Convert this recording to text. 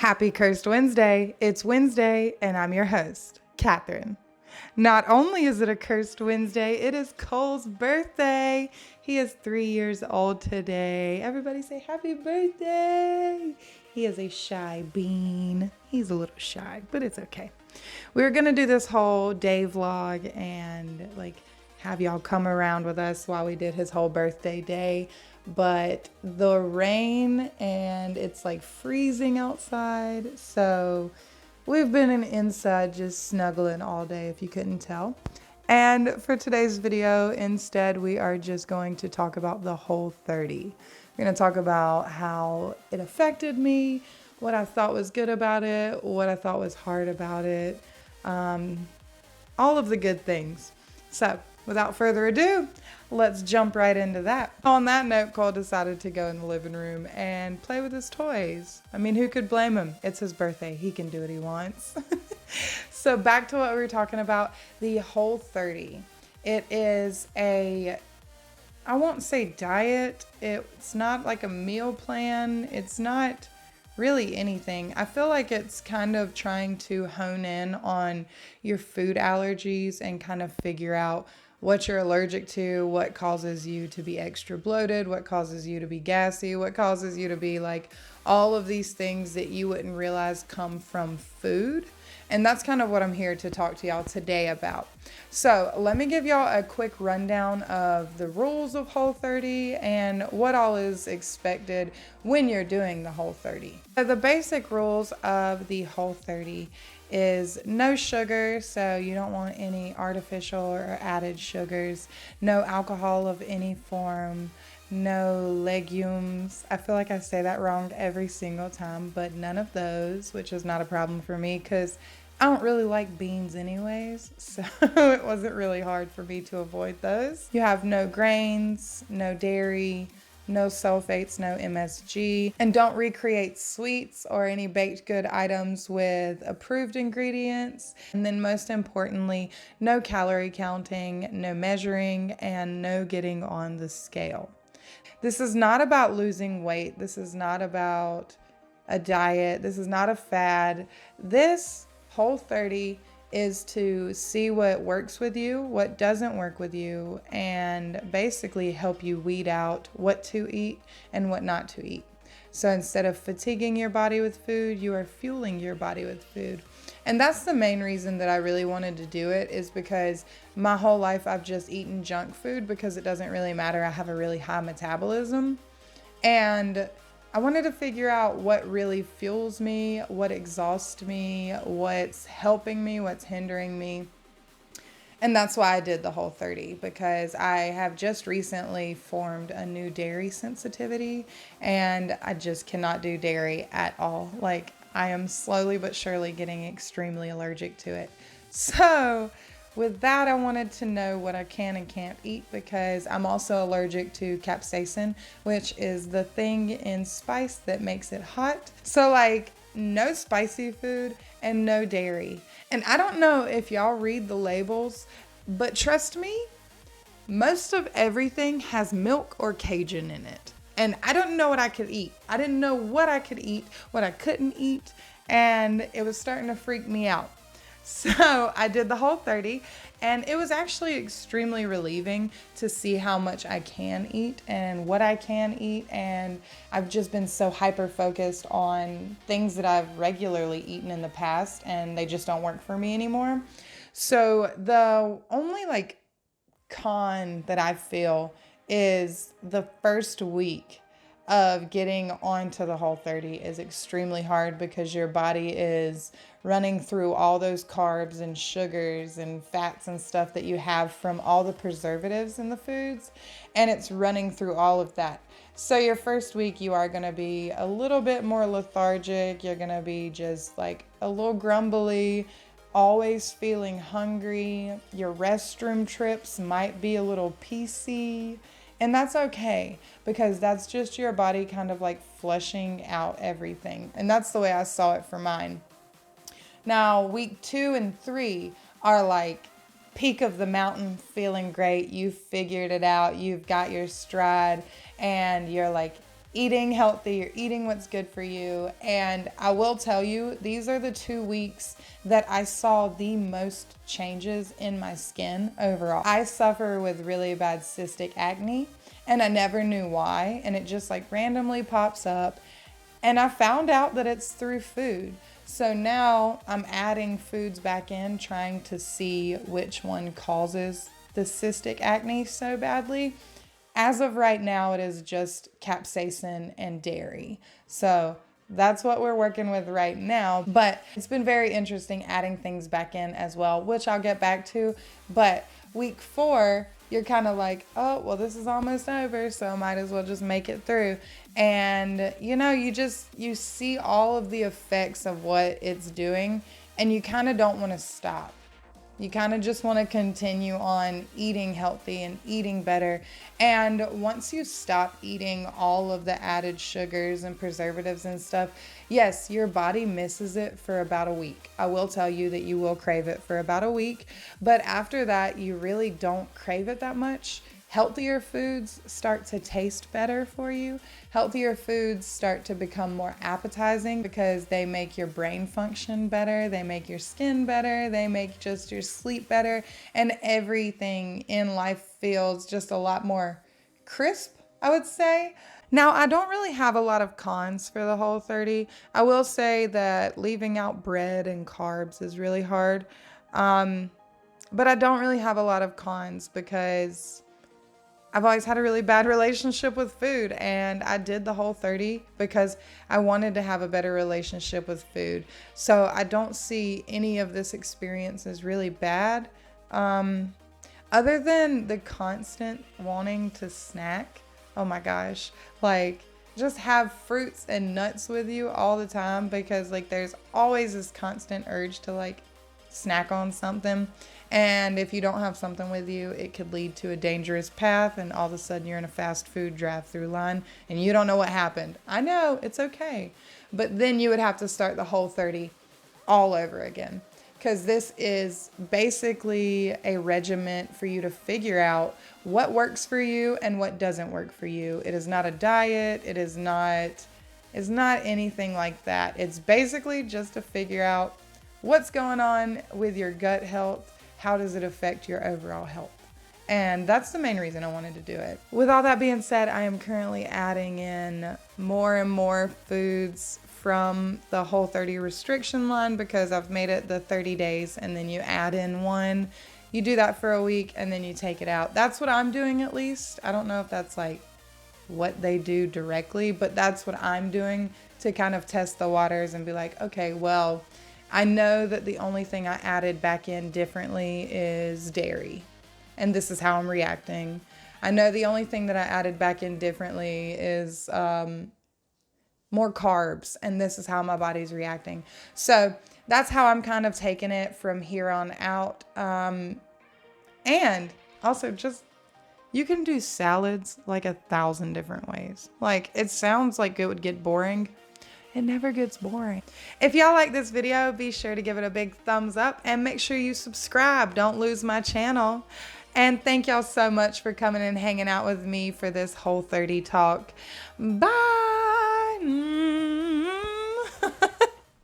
Happy Cursed Wednesday. It's Wednesday, and I'm your host, Catherine. Not only is it a Cursed Wednesday, it is Cole's birthday. He is 3 years old today. Everybody say happy birthday. He is a shy bean. He's a little shy, but it's okay. We were going to do this whole day vlog and have y'all come around with us while we did his whole birthday day. But the rain and it's freezing outside. So we've been inside just snuggling all day, if you couldn't tell. And for today's video, instead, we are just going to talk about the Whole30. We're going to talk about how it affected me, what I thought was good about it, what I thought was hard about it, all of the good things. So without further ado, let's jump right into that. On that note, Cole decided to go in the living room and play with his toys. I mean, who could blame him? It's his birthday. He can do what he wants. So back to what we were talking about, the Whole30. It is I won't say diet. It's not like a meal plan. It's not really anything. I feel like it's kind of trying to hone in on your food allergies and kind of figure out what you're allergic to, what causes you to be extra bloated, what causes you to be gassy, what causes you to be all of these things that you wouldn't realize come from food. And that's kind of what I'm here to talk to y'all today about. So let me give y'all a quick rundown of the rules of Whole30 and what all is expected when you're doing the Whole30. So the basic rules of the Whole30 is no sugar, so you don't want any artificial or added sugars, no alcohol of any form, no legumes. I feel like I say that wrong every single time, but none of those, which is not a problem for me because I don't really like beans anyways, so it wasn't really hard for me to avoid those. You have no grains, no dairy, no sulfates, no MSG, and don't recreate sweets or any baked good items with approved ingredients. And then most importantly, no calorie counting, no measuring, and no getting on the scale. This is not about losing weight. This is not about a diet. This is not a fad. This Whole30 is to see what works with you, what doesn't work with you, and basically help you weed out what to eat and what not to eat. So instead of fatiguing your body with food, you are fueling your body with food. And that's the main reason that I really wanted to do it, is because my whole life I've just eaten junk food because it doesn't really matter. I have a really high metabolism. And I wanted to figure out what really fuels me, what exhausts me, what's helping me, what's hindering me. And that's why I did the Whole30, because I have just recently formed a new dairy sensitivity and I just cannot do dairy at all. I am slowly but surely getting extremely allergic to it. So with that, I wanted to know what I can and can't eat, because I'm also allergic to capsaicin, which is the thing in spice that makes it hot. So no spicy food and no dairy. And I don't know if y'all read the labels, but trust me, most of everything has milk or Cajun in it. And I don't know what I could eat. I didn't know what I could eat, what I couldn't eat, and it was starting to freak me out. So I did the Whole30, and it was actually extremely relieving to see how much I can eat and what I can eat. And I've just been so hyper focused on things that I've regularly eaten in the past, and they just don't work for me anymore. So the only con that I feel is the first week of getting onto the Whole30 is extremely hard, because your body is running through all those carbs and sugars and fats and stuff that you have from all the preservatives in the foods, and it's running through all of that. So your first week you are going to be a little bit more lethargic. You're going to be just a little grumbly, always feeling hungry. Your restroom trips might be a little PC. And that's okay, because that's just your body kind of flushing out everything. And that's the way I saw it for mine. Now, week 2 and 3 are peak of the mountain, feeling great. You've figured it out. You've got your stride, and you're eating healthy, you're eating what's good for you. And I will tell you, these are the 2 weeks that I saw the most changes in my skin overall. I suffer with really bad cystic acne and I never knew why. And it just like randomly pops up. And I found out that it's through food. So now I'm adding foods back in, trying to see which one causes the cystic acne so badly. As of right now, it is just capsaicin and dairy. So that's what we're working with right now. But it's been very interesting adding things back in as well, which I'll get back to. But week 4, you're kind of like, oh, well, this is almost over, so I might as well just make it through. And, you know, you see all of the effects of what it's doing, and you kind of don't want to stop. You kind of just want to continue on eating healthy and eating better. And once you stop eating all of the added sugars and preservatives and stuff, yes, your body misses it for about a week. I will tell you that you will crave it for about a week. But after that, you really don't crave it that much. Healthier foods start to taste better for you. Healthier foods start to become more appetizing because they make your brain function better. They make your skin better. They make just your sleep better. And everything in life feels just a lot more crisp, I would say. Now, I don't really have a lot of cons for the Whole30. I will say that leaving out bread and carbs is really hard. But I don't really have a lot of cons because I've always had a really bad relationship with food, and I did the Whole30 because I wanted to have a better relationship with food. So I don't see any of this experience as really bad. Other than the constant wanting to snack. Oh my gosh. Like, just have fruits and nuts with you all the time because like there's always this constant urge to like snack on something. And if you don't have something with you, it could lead to a dangerous path, and all of a sudden you're in a fast food drive-through line and you don't know what happened. I know, it's okay. But then you would have to start the Whole30 all over again, because this is basically a regimen for you to figure out what works for you and what doesn't work for you. It is not a diet. It's not anything like that. It's basically just to figure out what's going on with your gut health. How does it affect your overall health? And that's the main reason I wanted to do it. With all that being said, I am currently adding in more and more foods from the Whole30 restriction line because I've made it the 30 days and then you add in one. You do that for a week and then you take it out. That's what I'm doing, at least. I don't know if that's like what they do directly, but that's what I'm doing to kind of test the waters and be like, okay, well, I know that the only thing I added back in differently is dairy, and this is how I'm reacting. I know the only thing that I added back in differently is more carbs, and this is how my body's reacting. So that's how I'm kind of taking it from here on out. And also just, you can do salads like 1,000 different ways. Like, it sounds like it would get boring. It never gets boring. If y'all like this video, be sure to give it a big thumbs up and make sure you subscribe. Don't lose my channel. And thank y'all so much for coming and hanging out with me for this Whole30 talk. Bye.